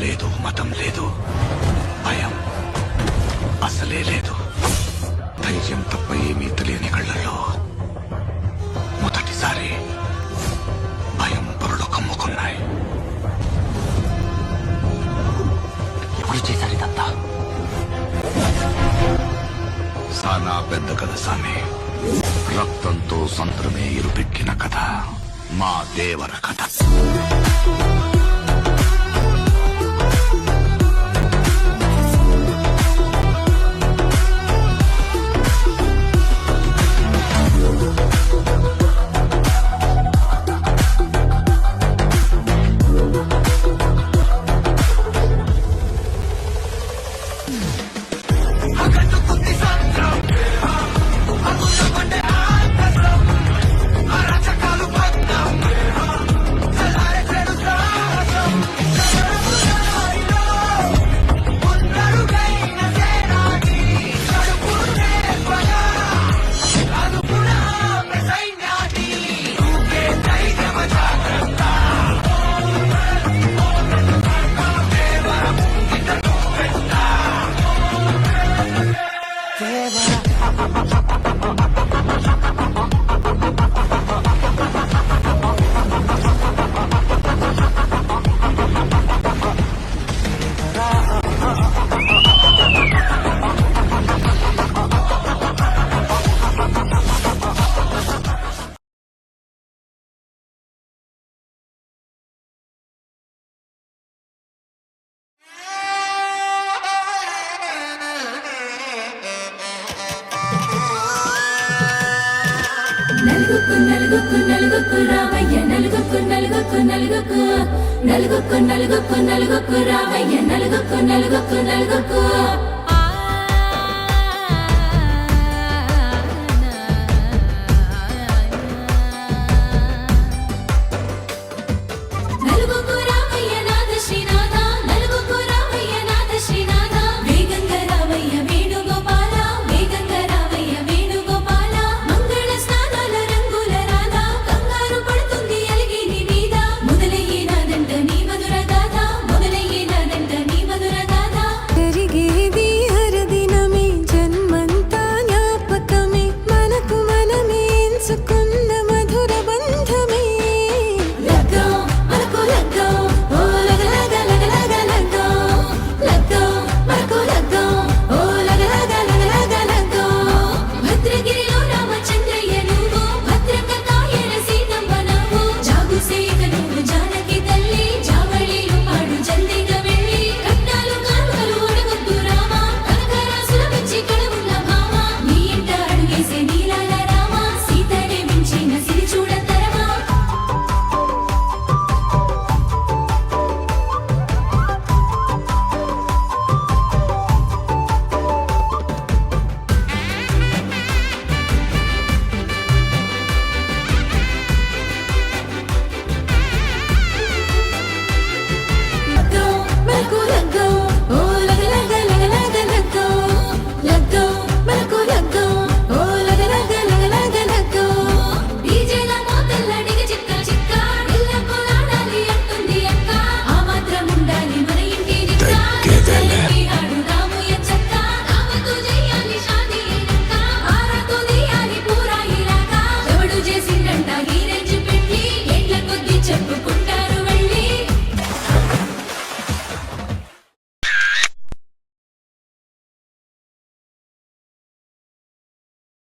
లేదు, మతం లేదు, భయం అసలే లేదు. ధైర్యం తప్ప ఏమీ తెలియని కళ్ళల్లో మొదటిసారి భయం పొరలు కమ్ముకున్నాయి. ఎవరు చేశారు ఇదంతా? సానా పెద్ద కథ సామి. రక్తంతో సంద్రమే ఇరుపెక్కిన కథ మా దేవర కథ. నలుగుకు నలుగుకు నలుగుకు రావయ్య నలుగుకు నలుగుకు నలుగుకు నలుగుకు నలుగుకు నలుగుకు రావయ్య నలుగుకు నలుగుకు నలుగుకు